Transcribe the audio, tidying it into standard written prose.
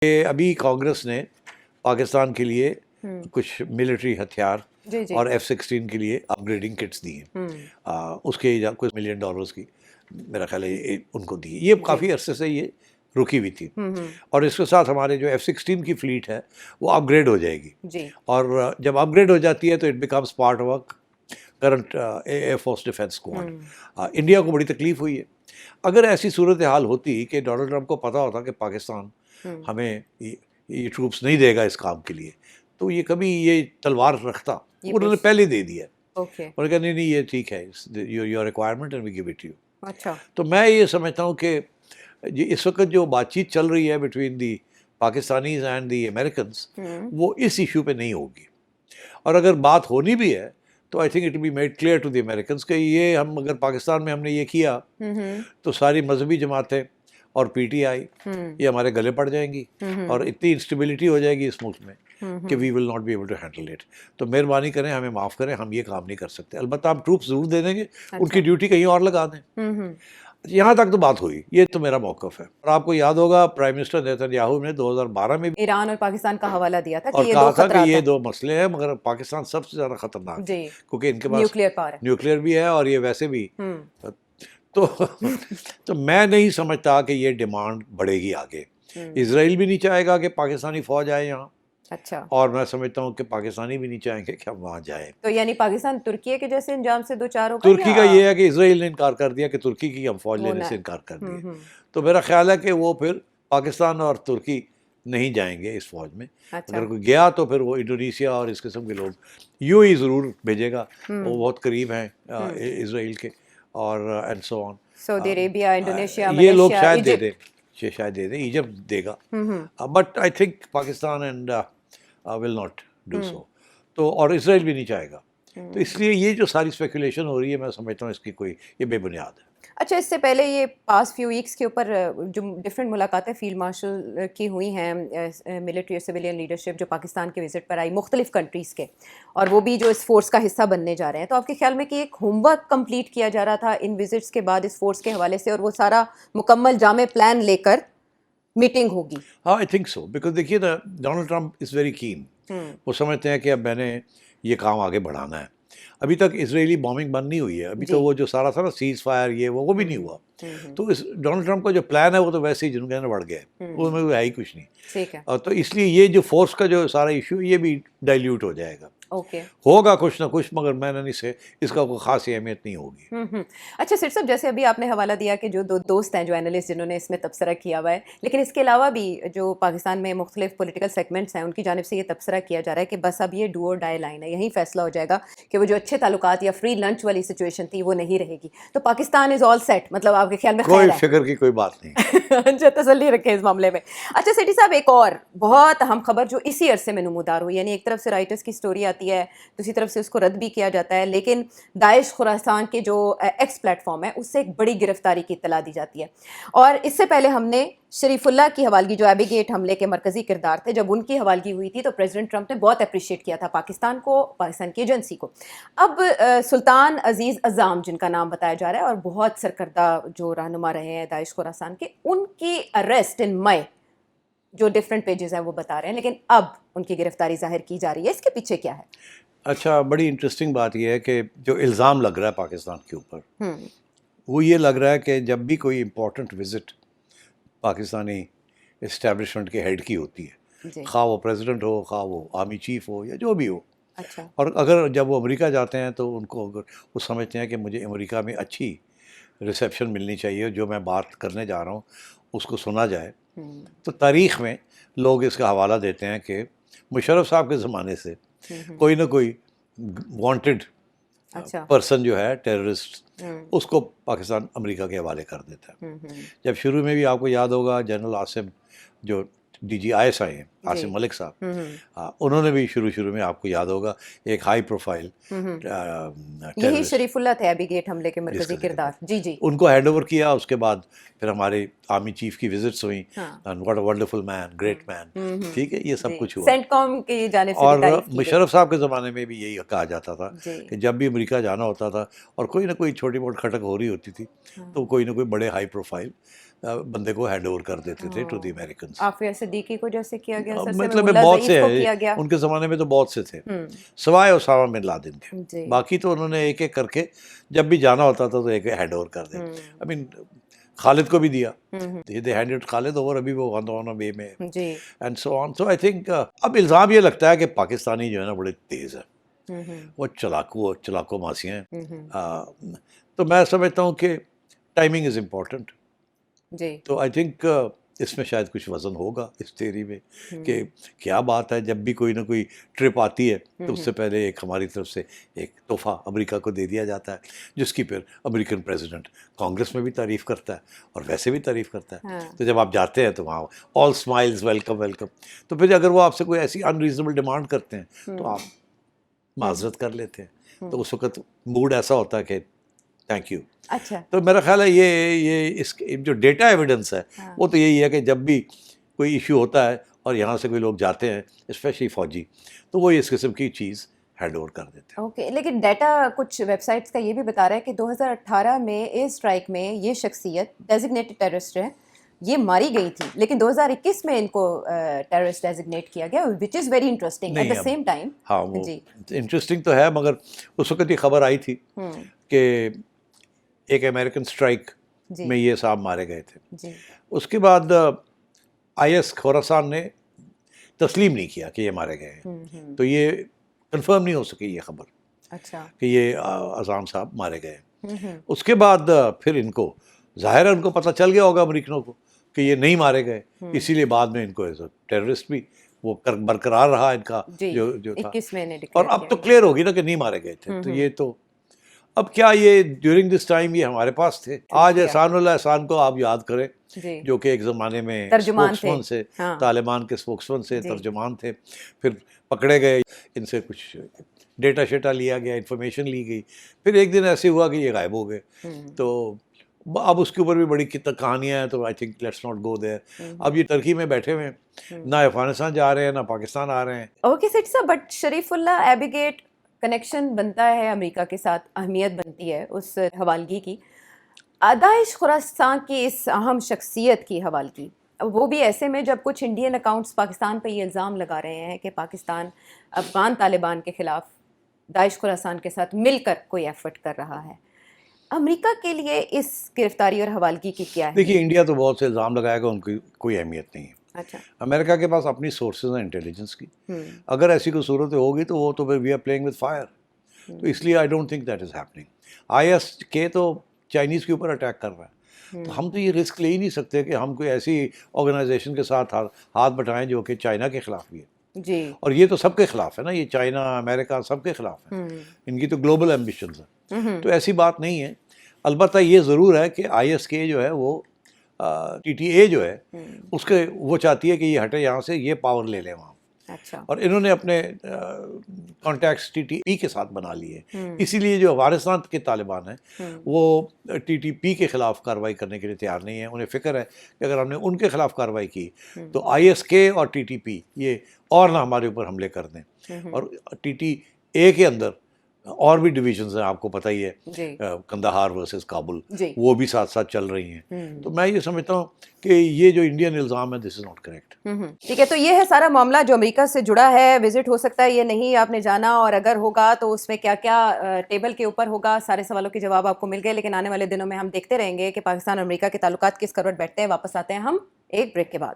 کہ ابھی کانگریس نے پاکستان کے لیے کچھ ملٹری ہتھیار اور F-16 کے لیے اپ گریڈنگ کٹس دی ہیں، اس کے کچھ $1 ملین کی میرا خیال ہے ان کو دی. یہ کافی عرصے سے یہ رکی ہوئی تھی، اور اس کے ساتھ ہمارے جو F-16 کی فلیٹ ہے وہ اپ گریڈ ہو جائے گی، اور جب اپ گریڈ ہو جاتی ہے تو it becomes part of current air force defence squad. India کو بڑی تکلیف ہوئی ہے. اگر ایسی صورتحال ہوتی کہ ڈونلڈ ٹرمپ کو پتہ ہوتا کہ پاکستان ہمیں یہ ٹروپس نہیں دے گا اس کام کے لیے، تو یہ کبھی یہ تلوار رکھتا. انہوں نے پہلے دے دیا. انہوں نے کہا نہیں یہ ٹھیک ہے، your requirement and we give it you. تو میں یہ سمجھتا ہوں کہ اس وقت جو بات چیت چل رہی ہے between the Pakistanis and the Americans, وہ اس ایشو پہ نہیں ہوگی. اور اگر بات ہونی بھی ہے تو I think it be made clear to the Americans کہ یہ ہم اگر پاکستان میں ہم نے یہ کیا تو ساری مذہبی جماعتیں اور پی ٹی آئی یہ ہمارے گلے پڑ جائیں گی، اور اتنی انسٹیبلٹی ہو جائے گی اس ملک میں کہ we will not be able to handle it. تو مہربانی کریں، ہمیں معاف کریں، ہم یہ کام نہیں کر سکتے. البتہ ہم ٹروپس ضرور دے دیں گے، ان کی ڈیوٹی کہیں اور لگا دیں. یہاں تک تو بات ہوئی، یہ تو میرا موقف ہے. اور آپ کو یاد ہوگا پرائم منسٹر نیتن یاہو نے 2012 میں ایران اور پاکستان کا حوالہ دیا تھا اور کہا تھا کہ یہ دو مسئلے ہیں، مگر پاکستان سب سے زیادہ خطرناک ہے کیونکہ ان کے پاس نیوکلیئر بھی ہے اور یہ ویسے بھی. تو میں نہیں سمجھتا کہ یہ ڈیمانڈ بڑھے گی آگے. اسرائیل بھی نہیں چاہے گا کہ پاکستانی فوج آئے یہاں، اور میں سمجھتا ہوں کہ پاکستانی بھی نہیں چاہیں گے کہ ہم وہاں جائیں. تو یعنی پاکستان ترکی کے جیسے انجام سے دوچار ہوگا؟ ترکی کا یہ ہے کہ اسرائیل نے انکار کر دیا کہ ترکی کی ہم فوج لینے سے انکار کر دیا. تو میرا خیال ہے کہ وہ پھر پاکستان اور ترکی نہیں جائیں گے اس فوج میں. اگر کوئی گیا تو پھر وہ انڈونیشیا اور اس قسم کے لوگ یوں ہی ضرور بھیجے گا، وہ بہت قریب ہیں اسرائیل کے، اور and so on. Saudi Arabia, Indonesia, یہ لوگ شاید دے دیں، شاید دے دیں، ایجپٹ دے گا، but I think Pakistan and will not do so. تو اور اسرائیل بھی نہیں چاہے گا. تو اس لیے یہ جو ساری اسپیکولیشن ہو رہی ہے، میں سمجھتا ہوں اس کی کوئی یہ بے بنیاد ہے. اچھا، اس سے پہلے یہ پاس فیو ویکس کے اوپر جو ڈفرینٹ ملاقاتیں فیلڈ مارشل کی ہوئی ہیں ملٹری اور سویلین لیڈرشپ جو پاکستان کے وزٹ پر آئی مختلف کنٹریز کے، اور وہ بھی جو اس فورس کا حصہ بننے جا رہے ہیں، تو آپ کے خیال میں کہ ایک ہوم ورک کمپلیٹ کیا جا رہا تھا ان وزٹس کے بعد اس فورس کے حوالے سے، اور وہ سارا مکمل جامع پلان لے کر میٹنگ ہوگی؟ ہاں، آئی تھنک سو، بیکاز دیکھیے نا، Donald Trump is very keen. وہ سمجھتے ہیں کہ اب میں نے یہ کام آگے بڑھانا ہے. ابھی تک اسرائیلی بامبنگ بند نہیں ہوئی ہے، ابھی تو وہ جو سارا تھا نا سیز فائر یہ وہ بھی نہیں ہوا. تو اس ڈونلڈ ٹرمپ کا جو پلان ہے وہ تو ویسے ہی جنوں کہنے بڑھ گیا ہے، اس میں ہے ہی کچھ نہیں. اور تو اس لیے یہ جو فورس کا جو سارا ایشو یہ بھی ڈائلیوٹ ہو جائے گا. ہوگا کچھ نہ کچھ، مگر میں نے سے اس کا کوئی خاص اہمیت نہیں ہوگی. اچھا سر صاحب، جیسے ابھی آپ نے حوالہ دیا کہ جو دو دوست ہیں جو اینالسٹ جنہوں نے اس میں تبصرہ کیا ہوا ہے، لیکن اس کے علاوہ بھی جو پاکستان میں مختلف پولیٹیکل سیگمنٹس ہیں ان کی جانب سے یہ تبصرہ کیا جا رہا ہے کہ بس اب یہ ڈو اور ڈائی لائن ہے، یہیں فیصلہ ہو جائے گا کہ وہ جو اچھے تعلقات یا فری لنچ والی سچویشن تھی وہ نہیں رہے گی. تو پاکستان از آل سیٹ، مطلب آپ کے خیال میں کوئی فکر کی کوئی بات نہیں. اچھا، تسلی رکھیں اس معاملے میں. اچھا سیٹھی صاحب، ایک اور بہت اہم خبر جو اسی عرصے میں نمودار ہوئی، یعنی ایک طرف سے رائٹرز کی سٹوری آتی ہے، دوسری طرف سے اس کو رد بھی کیا جاتا ہے، لیکن داعش خراسان کے جو ایکس پلیٹ فارم ہے اس سے ایک بڑی گرفتاری کی اطلاع دی جاتی ہے. اور اس سے پہلے ہم نے شریف اللہ کی حوالگی جو ایبی گیٹ حملے کے مرکزی کردار تھے، جب ان کی حوالگی ہوئی تھی تو پریزیڈنٹ ٹرمپ نے بہت اپریشیٹ کیا تھا پاکستان کو، پاکستان کی ایجنسی کو. اب سلطان عزیز عزام جن کا نام بتایا جا رہا ہے اور بہت سرکردہ جو رہنما رہے ہیں داعش خراسان کے، ان کی اریسٹ ان مئی جو ڈفرینٹ پیجز ہیں وہ بتا رہے ہیں، لیکن اب ان کی گرفتاری ظاہر کی جا رہی ہے. اس کے پیچھے کیا ہے؟ اچھا، بڑی انٹرسٹنگ بات یہ ہے کہ جو الزام لگ رہا ہے پاکستان کے اوپر، وہ یہ لگ رہا ہے کہ جب بھی کوئی امپورٹنٹ وزٹ پاکستانی اسٹیبلشمنٹ کے ہیڈ کی ہوتی ہے، خواہ وہ پریزیڈنٹ ہو، خواہ وہ آرمی چیف ہو، یا جو بھی ہو، اور اگر جب وہ امریکہ جاتے ہیں تو ان کو اگر وہ سمجھتے ہیں کہ مجھے امریکہ میں اچھی ریسیپشن ملنی چاہیے، جو میں بات کرنے جا رہا ہوں اس کو سنا جائے، تو تاریخ میں لوگ اس کا حوالہ دیتے ہیں کہ مشرف صاحب کے زمانے سے کوئی نہ کوئی وانٹڈ پرسن جو ہے ٹیررسٹ، اس کو پاکستان امریکہ کے حوالے کر دیتا ہے. جب شروع میں بھی آپ کو یاد ہوگا جنرل عاصم جو D G I S I ہیں، عاصم ملک صاحب، انہوں نے بھی شروع میں آپ کو یاد ہوگا ایک ہائی پروفائل یہی شریف اللہ تھے ایبی گیٹ حملے کے مرکزی کردار، جی ان کو ہینڈ اوور کیا. اس کے بعد پھر ہمارے آرمی چیف کی وزٹس ہوئیں، what a wonderful man, great man, ٹھیک ہے، یہ سب کچھ ہوا. سینٹ کام کی جانب سے اور مشرف صاحب کے زمانے میں بھی یہی کہا جاتا تھا کہ جب بھی امریکہ جانا ہوتا تھا اور کوئی نہ کوئی چھوٹی موٹی کھٹک ہو رہی ہوتی تھی تو کوئی نہ کوئی بڑے ہائی پروفائل بندے کو ہینڈ اوور کر دیتے تھے to the Americans. Aafia Siddiqui کو جیسے کیا گیا, مطلب بہت سے ہیں ان کے زمانے میں, تو بہت سے تھے سوائے اسامہ بن لادن کے. باقی تو انہوں نے ایک ایک کر کے جب بھی جانا ہوتا تھا تو ایک ہینڈ اوور کر دیتے. آئی مین خالد کو بھی دیا, دے ہینڈڈ خالد اوور, ابھی وہ غندوانہ بے میں and so on. So I think اب الزام یہ لگتا ہے کہ پاکستانی جو ہے نا بڑے تیز ہے, وہ چلاکو ماسی ہیں. تو میں سمجھتا ہوں کہ ٹائمنگ از امپورٹنٹ. تو آئی تھنک اس میں شاید کچھ وزن ہوگا اس تھیوری میں کہ کیا بات ہے, جب بھی کوئی نہ کوئی ٹرپ آتی ہے تو اس سے پہلے ایک ہماری طرف سے ایک تحفہ امریکہ کو دے دیا جاتا ہے, جس کی پھر امریکن پریزیڈنٹ کانگریس میں بھی تعریف کرتا ہے اور ویسے بھی تعریف کرتا ہے. تو جب آپ جاتے ہیں تو وہاں آل اسمائلز, ویلکم ویلکم. تو پھر اگر وہ آپ سے کوئی ایسی انریزنیبل ڈیمانڈ کرتے ہیں تو آپ معذرت کر لیتے ہیں. تو اس وقت موڈ ایسا ہوتا ہے کہ تھینک یو. اچھا, تو میرا خیال ہے یہ اس جو ڈیٹا ایویڈنس ہے وہ تو یہی ہے کہ جب بھی کوئی ایشو ہوتا ہے اور یہاں سے کوئی لوگ جاتے ہیں اسپیشلی فوجی, تو وہ اس قسم کی چیز ہینڈ اوور کر دیتے ہیں. اوکے, لیکن ڈیٹا کچھ ویب سائٹس کا یہ بھی بتا رہا ہے کہ 2018 میں ایئر اسٹرائک میں یہ شخصیت ڈیزگنیٹڈ ٹیررسٹ ہے, یہ ماری گئی تھی, لیکن 2021 میں ان کو ٹیررسٹ ڈیزگنیٹ کیا گیا, which is very interesting at the same time. ہاں وہ انٹرسٹنگ تو ہے, مگر اس وقت یہ خبر آئی تھی کہ ایک امریکن اسٹرائک میں یہ صاحب مارے گئے تھے. اس کے بعد آئی ایس خوراسان نے تسلیم نہیں کیا کہ یہ مارے گئے ہیں, تو یہ کنفرم نہیں ہو سکی یہ خبر کہ یہ اعظام صاحب مارے گئے. اس کے بعد پھر ان کو ظاہر ہے ان کو پتہ چل گیا ہوگا امریکنوں کو کہ یہ نہیں مارے گئے, اسی لیے بعد میں ان کو ایز اے ٹیررسٹ بھی وہ برقرار رہا ان کا جو تھا. اور اب تو کلیئر ہوگی نا کہ نہیں مارے گئے تھے. تو یہ تو اب کیا یہ ڈیورنگ دس ٹائم یہ ہمارے پاس تھے. آج احسان اللہ احسان کو آپ یاد کریں, جو کہ ایک زمانے میں اسپوکسمن سے, طالبان کے اسپوکسمن سے ترجمان تھے, پھر پکڑے گئے, ان سے کچھ ڈیٹا شیٹا لیا گیا, انفارمیشن لی گئی, پھر ایک دن ایسے ہوا کہ یہ غائب ہو گئے. تو اب اس کے اوپر بھی بڑی کہانیاں ہیں, تو I think let's not go there. اب یہ ترکی میں بیٹھے ہوئے ہیں, نہ افغانستان جا رہے ہیں نہ پاکستان آ رہے ہیں. اوکے سیٹھی صاحب, but Sharifullah Abbey Gate connection بنتا ہے امریکہ کے ساتھ, اہمیت بنتی ہے اس حوالگی کی, داعش خراسان کی اس اہم شخصیت کی حوالگی, وہ بھی ایسے میں جب کچھ انڈین اکاؤنٹس پاکستان پہ یہ الزام لگا رہے ہیں کہ پاکستان افغان طالبان کے خلاف داعش خراسان کے ساتھ مل کر کوئی ایفرٹ کر رہا ہے. امریکہ کے لیے اس گرفتاری اور حوالگی کی کیا ہے؟ دیکھیے انڈیا تو بہت سے الزام لگائے گا, ان کی کوئی اہمیت نہیں ہے. اچھا, امریکہ کے پاس اپنی سورسز ہیں انٹیلیجنس کی, اگر ایسی کوئی صورت ہوگی تو وہ تو پھر we are playing with fire. تو اس لیے I don't think that is happening. I S K تو چائنیز کے اوپر اٹیک کر رہا ہے, تو ہم تو یہ رسک لے ہی نہیں سکتے کہ ہم کوئی ایسی آرگنائزیشن کے ساتھ ہاتھ بٹائیں جو کہ چائنا کے خلاف بھی ہے. جی, اور یہ تو سب کے خلاف ہے نا, یہ چائنا امریکہ سب کے خلاف ہے, ان کی تو گلوبل ایمبیشنز ہیں. تو ایسی بات نہیں ہے. البتہ یہ ضرور ہے کہ آئی ایس کے جو ہے وہ ٹی ٹی اے جو ہے اس کے وہ چاہتی ہے کہ یہ ہٹے یہاں سے, یہ پاور لے لیں وہاں. اچھا, اور انہوں نے اپنے کانٹیکٹس ٹی ٹی پی کے ساتھ بنا لیے. اسی لیے جو افغانستان کے طالبان ہیں وہ ٹی ٹی پی کے خلاف کارروائی کرنے کے لیے تیار نہیں ہیں. انہیں فکر ہے کہ اگر ہم نے ان کے خلاف کارروائی کی تو آئی ایس کے اور ٹی ٹی پی یہ اور نہ ہمارے اوپر حملے کر دیں. اور ٹی ٹی اے کے اندر اور بھی ڈویژنز ہیں, آپ کو پتہ ہی ہے, کندہار ورسز کابل, وہ بھی ساتھ ساتھ چل رہی ہیں. تو میں یہ سمجھتا ہوں کہ یہ جو انڈین الزام ہے دس از ناٹ کریکٹ. ٹھیک ہے, تو یہ ہے سارا معاملہ جو امریکہ سے جڑا ہے. وزٹ ہو سکتا ہے, یہ نہیں آپ نے جانا, اور اگر ہوگا تو اس میں کیا کیا ٹیبل کے اوپر ہوگا, سارے سوالوں کے جواب آپ کو مل گئے. لیکن آنے والے دنوں میں ہم دیکھتے رہیں گے کہ پاکستان اور امریکہ کے تعلقات کس کروٹ بیٹھتے ہیں. واپس آتے ہیں ہم ایک بریک کے بعد.